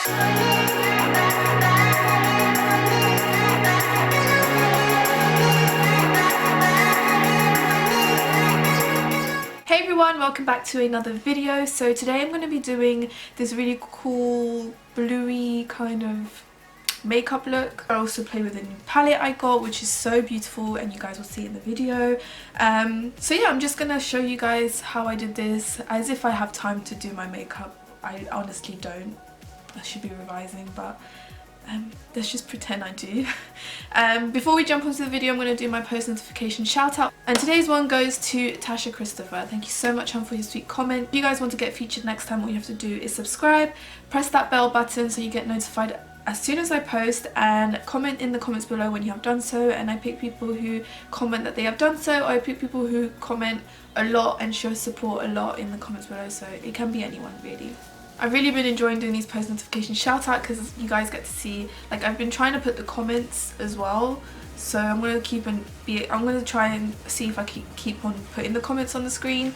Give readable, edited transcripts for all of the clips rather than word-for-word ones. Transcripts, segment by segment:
Hey everyone, welcome back to another video. So today I'm going to be doing this really cool bluey kind of makeup look. I also play with a new palette I got, which is so beautiful, and you guys will see it in the video. So yeah, I'm just going to show you guys how I did this, as if I have time to do my makeup. I honestly don't. I should be revising, but let's just pretend I do. Before we jump onto the video, I'm going to do my post notification shout out, and today's one goes to Tasha Christopher. Thank you so much, for your sweet comment. If you guys want to get featured next time, all you have to do is subscribe, press that bell button so you get notified as soon as I post, and comment in the comments below when you have done so. And I pick people who comment that they have done so, or I pick people who comment a lot and show support a lot in the comments below, so it can be anyone really. I've really been enjoying doing these post notification shout out because you guys get to see, like, I've been trying to put the comments as well, so I'm going to try and see if I keep on putting the comments on the screen.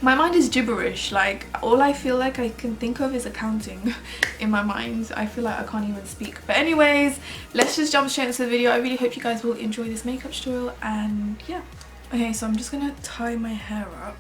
My mind is gibberish, like all I feel like I can think of is accounting in my mind. I feel like I can't even speak. But anyways, let's just jump straight into the video. I really hope you guys will enjoy this makeup tutorial, and yeah. Okay, so I'm just going to tie my hair up.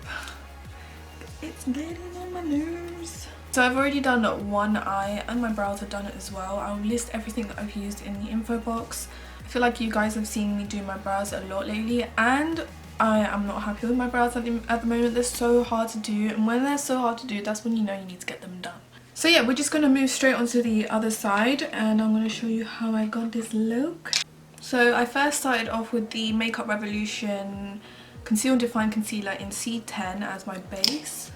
It's getting on my nerves. So I've already done one eye, and my brows have done it as well. I'll list everything that I've used in the info box. I feel like you guys have seen me do my brows a lot lately, and I am not happy with my brows at the moment. They're so hard to do, and when they're so hard to do, that's when you know you need to get them done. So yeah, we're just going to move straight onto the other side, and I'm going to show you how I got this look. So I first started off with the Makeup Revolution Conceal and Define Concealer in C10 as my base.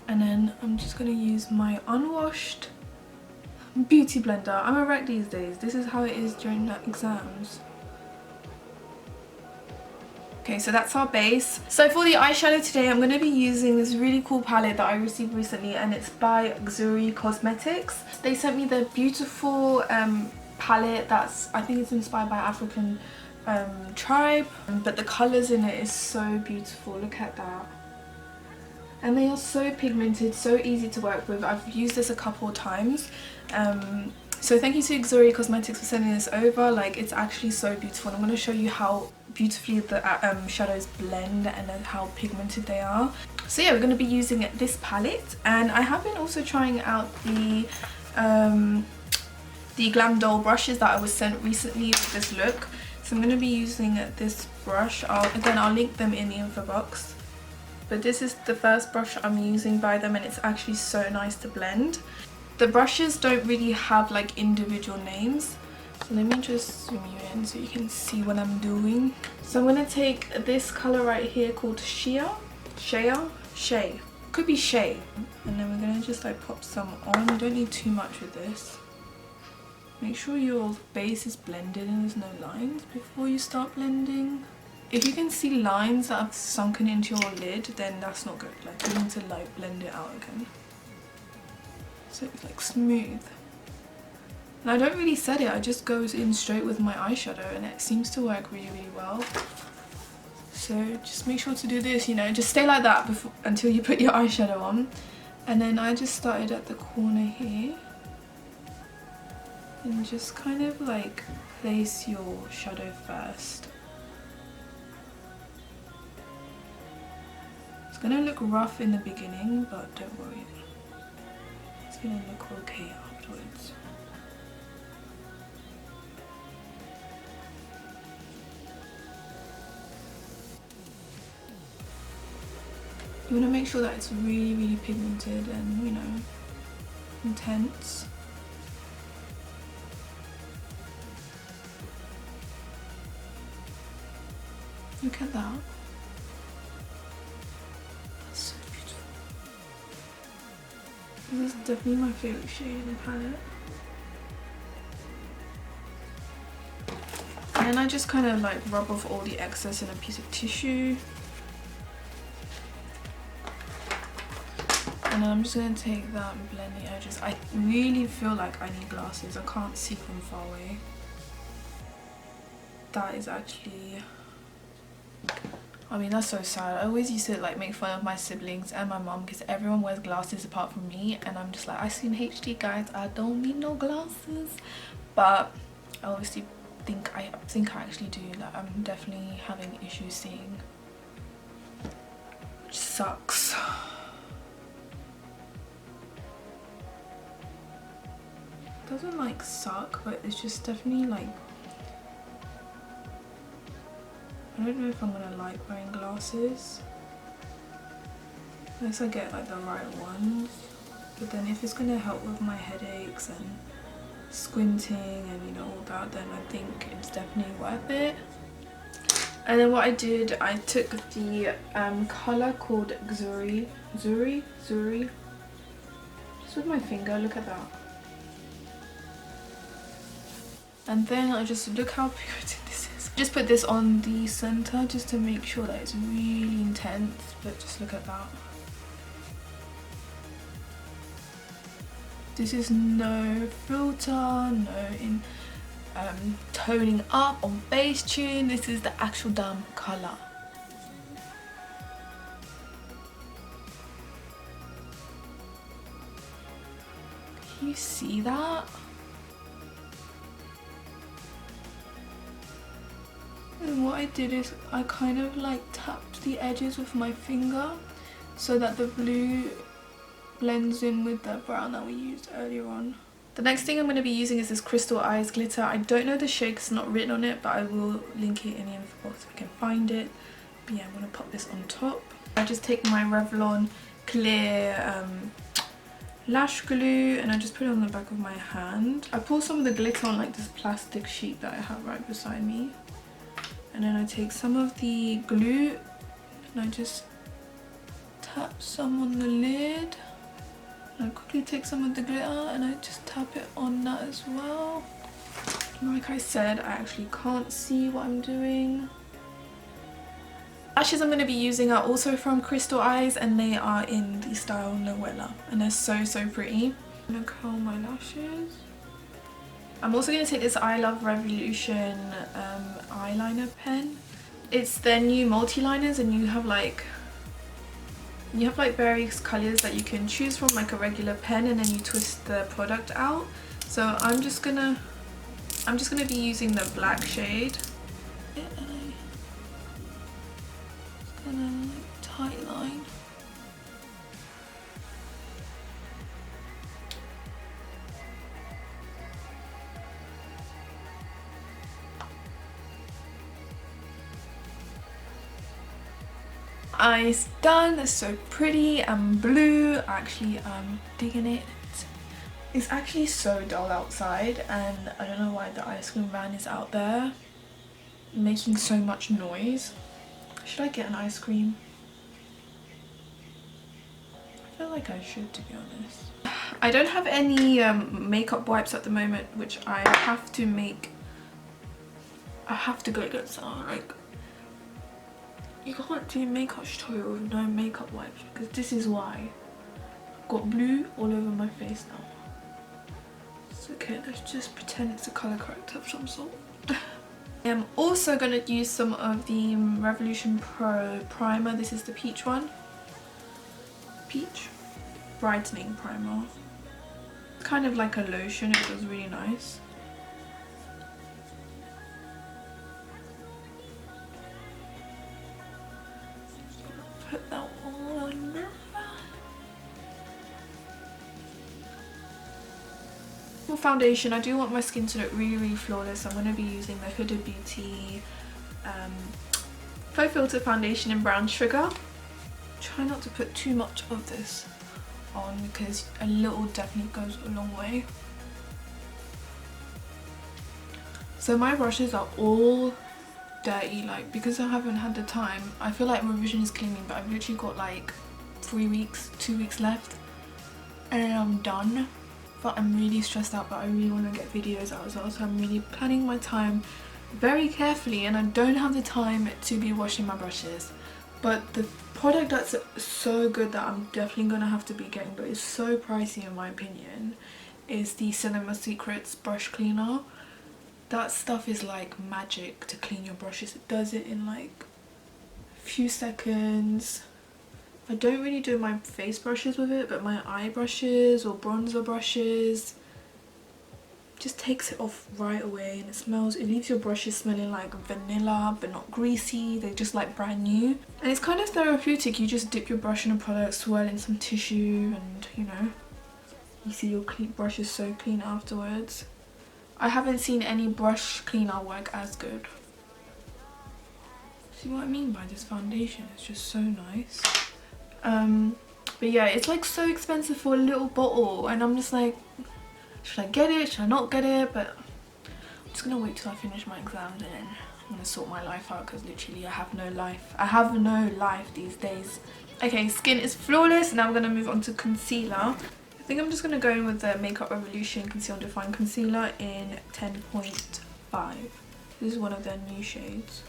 And then I'm just going to use my unwashed beauty blender. I'm a wreck these days. This is how it is during the exams. Okay, so that's our base. So for the eyeshadow today, I'm going to be using this really cool palette that I received recently, and it's by OCRE Cosmetics. They sent me the beautiful palette that's, I think it's inspired by African tribe, but the colours in it is so beautiful. Look at that. And they are so pigmented, so easy to work with. I've used this a couple of times. So thank you to OCRE Cosmetics for sending this over. Like, it's actually so beautiful. And I'm going to show you how beautifully the shadows blend and how pigmented they are. So yeah, we're going to be using this palette. And I have been also trying out the GLAMDOLL brushes that I was sent recently with this look. So I'm going to be using this brush. I'll link them in the info box. But this is the first brush I'm using by them, and it's actually so nice to blend. The brushes don't really have like individual names, so let me just zoom you in so you can see what I'm doing. So I'm going to take this colour right here called Shea, could be Shea, and then we're going to just like pop some on. You don't need too much with this. Make sure your base is blended and there's no lines before you start blending. If you can see lines that have sunken into your lid, then that's not good. Like, you need to like blend it out again, so it's like smooth. And I don't really set it, I just go in straight with my eyeshadow, and it seems to work really, really well. So just make sure to do this, you know, just stay like that until you put your eyeshadow on. And then I just started at the corner here, and just kind of like place your shadow first. It's gonna look rough in the beginning, but don't worry, it's gonna look okay afterwards. You want to make sure that it's really, really pigmented and, you know, intense. Look at that. That's so beautiful. This is definitely my favourite shade in the palette. And then I just kind of like rub off all the excess in a piece of tissue. And then I'm just going to take that and blend the edges. I really feel like I need glasses. I can't see from far away. That is actually... I mean, that's so sad. I always used to like make fun of my siblings and my mom because everyone wears glasses apart from me, and I'm just like, I see in HD, guys, I don't need no glasses. But I obviously think I actually do. Like, I'm definitely having issues seeing, which sucks. Doesn't like suck, but it's just definitely like, I don't know if I'm gonna like wearing glasses unless I get like the right ones. But then if it's gonna help with my headaches and squinting and you know all that, then I think it's definitely worth it. And then what I did, I took the colour called Zuri, just with my finger, look at that. And then I just, look how pigmented this is. Just put this on the center just to make sure that it's really intense, but just look at that. This is no filter, no toning up on face tune. This is the actual damn colour. Can you see that? And what I did is I kind of like tapped the edges with my finger so that the blue blends in with the brown that we used earlier on. The next thing I'm going to be using is this Crystal Eyes glitter. I don't know the shade, it's not written on it, but I will link it in the info box if I can find it. But yeah, I'm going to pop this on top. I just take my Revlon clear lash glue and I just put it on the back of my hand. I pour some of the glitter on like this plastic sheet that I have right beside me. And then I take some of the glue and I just tap some on the lid. And I quickly take some of the glitter and I just tap it on that as well. Like I said, I actually can't see what I'm doing. Lashes I'm going to be using are also from Crystal Eyes and they are in the style Noella and they're so pretty. I'm going to curl my lashes. I'm also going to take this I Love Revolution eyeliner pen. It's their new multi-liners and you have like various colours that you can choose from, like a regular pen, and then you twist the product out. So I'm just gonna be using the black shade. And I'm just gonna like tight line. Eyes done. They're so pretty and blue. Actually, I'm digging it. It's actually so dull outside and I don't know why the ice cream van is out there making so much noise. Should I get an ice cream? I feel like I should, to be honest. I don't have any makeup wipes at the moment, which I have to make. I have to go get some. Like, you can't do makeup tutorial with no makeup wipes because this is why. I've got blue all over my face now. It's okay, let's just pretend it's a colour corrector of some sort. I'm also going to use some of the Revolution Pro primer. This is the peach one. Peach brightening primer. It's kind of like a lotion, it feels really nice. Put that on. For foundation, I do want my skin to look really flawless. I'm going to be using the Huda Beauty Faux Filter Foundation in Brown Sugar. Try not to put too much of this on because a little definitely goes a long way. So my brushes are all dirty, like, because I haven't had the time. I feel like revision is killing me, but I've literally got like 2 weeks left and I'm done. But I'm really stressed out, but I really want to get videos out as well, so I'm really planning my time very carefully and I don't have the time to be washing my brushes. But the product that's so good that I'm definitely going to have to be getting, but it's so pricey in my opinion, is the Cinema Secrets brush cleaner. That stuff is like magic to clean your brushes. It does it in like few seconds. I don't really do my face brushes with it, but my eye brushes or bronzer brushes just takes it off right away, and it leaves your brushes smelling like vanilla but not greasy. They're just like brand new, and it's kind of therapeutic. You just dip your brush in a product, swirl in some tissue, and you know, you see your brush is so clean afterwards. I haven't seen any brush cleaner work as good. See what I mean by this foundation? It's just so nice. But yeah, it's like so expensive for a little bottle, and I'm just like, should I get it? Should I not get it? But I'm just gonna wait till I finish my exams, and then I'm gonna sort my life out, because literally I have no life. I have no life these days. Okay, skin is flawless. Now I'm gonna move on to concealer. I think I'm just gonna go in with the Makeup Revolution Conceal and Define Concealer in 10.5. This is one of their new shades.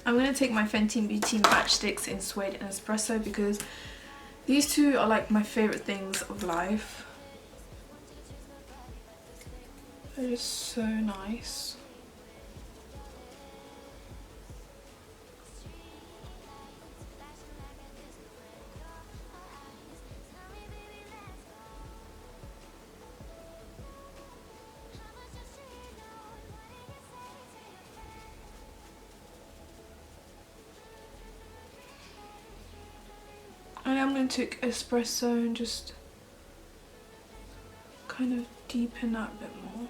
I'm going to take my Fenty Beauty matchsticks in Suede and Espresso, because these two are like my favourite things of life. They're just so nice. And I'm going to take Espresso and just kind of deepen that a bit more.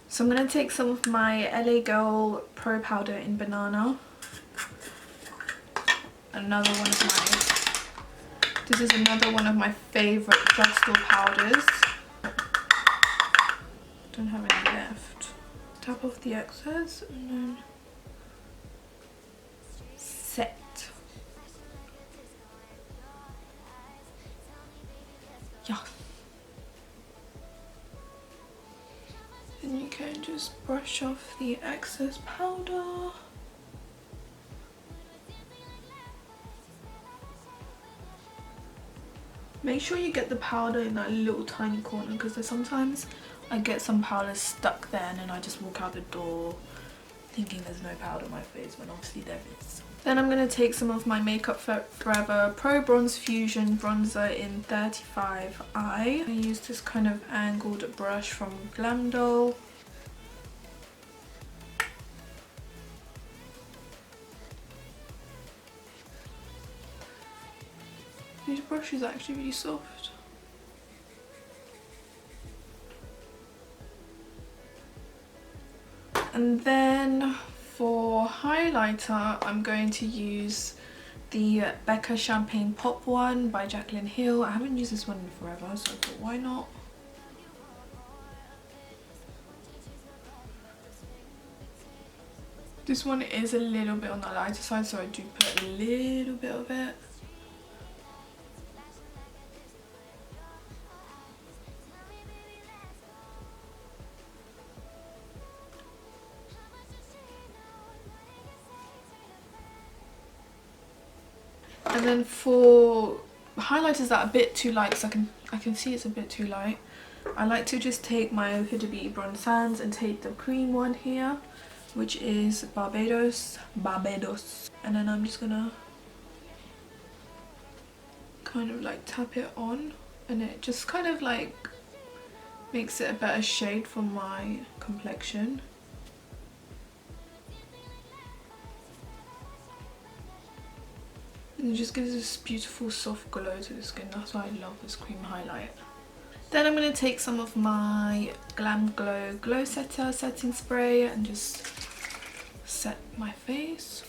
So I'm going to take some of my LA Girl Pro Powder in Banana. Another one of my... This is another one of my favourite drugstore powders. Don't have any left. Tap off the excess and then set. Yeah. And you can just brush off the excess powder. Make sure you get the powder in that little tiny corner, because sometimes I get some powder stuck there and then I just walk out the door thinking there's no powder on my face when obviously there is. Then I'm going to take some of my Makeup Forever Pro Bronze Fusion Bronzer in 35i. I use this kind of angled brush from GLAMDOLL. This brush is actually really soft. And then for highlighter, I'm going to use the Becca Champagne Pop one by Jaclyn Hill. I haven't used this one in forever, so I thought, why not? This one is a little bit on the lighter side, so I do put a little bit of it. And then for highlighters that are a bit too light, because I can see it's a bit too light, I like to just take my Huda Beauty Bronze Sands and take the cream one here, which is Barbados. And then I'm just gonna kind of like tap it on, and it just kind of like makes it a better shade for my complexion. And it just gives this beautiful soft glow to the skin. That's why I love this cream highlight. Then I'm going to take some of my GLAMDOLL Glow Setter setting spray and just set my face.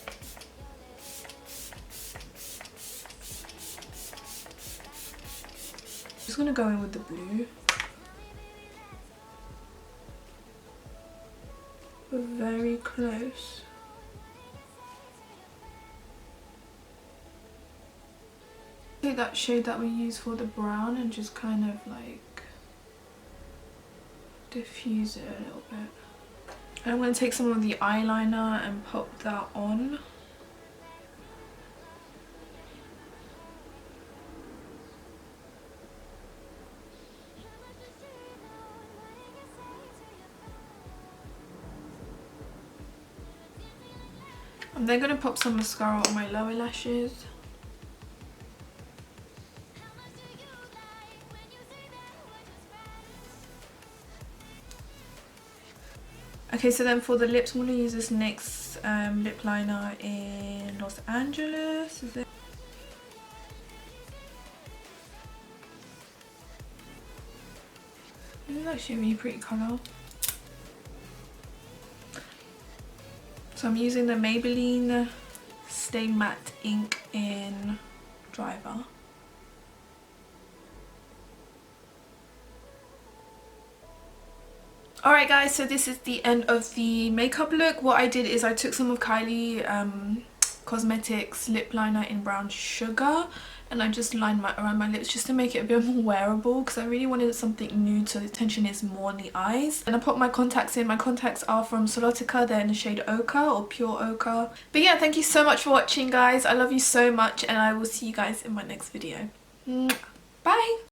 Just going to go in with the blue. We're very close. Take that shade that we use for the brown and just kind of like diffuse it a little bit. And I'm going to take some of the eyeliner and pop that on. I'm then going to pop some mascara on my lower lashes. Okay, so then for the lips, I'm going to use this NYX lip liner in Los Angeles. Is it? This is actually a really pretty colour. So I'm using the Maybelline Stay Matte Ink in Driver. Alright guys, so this is the end of the makeup look. What I did is I took some of Kylie Cosmetics lip liner in Brown Sugar and I just lined around my lips just to make it a bit more wearable because I really wanted something nude, so the attention is more on the eyes. And I put my contacts in. My contacts are from Solotica. They're in the shade Ochre or Pure Ochre. But yeah, thank you so much for watching guys. I love you so much and I will see you guys in my next video. Bye!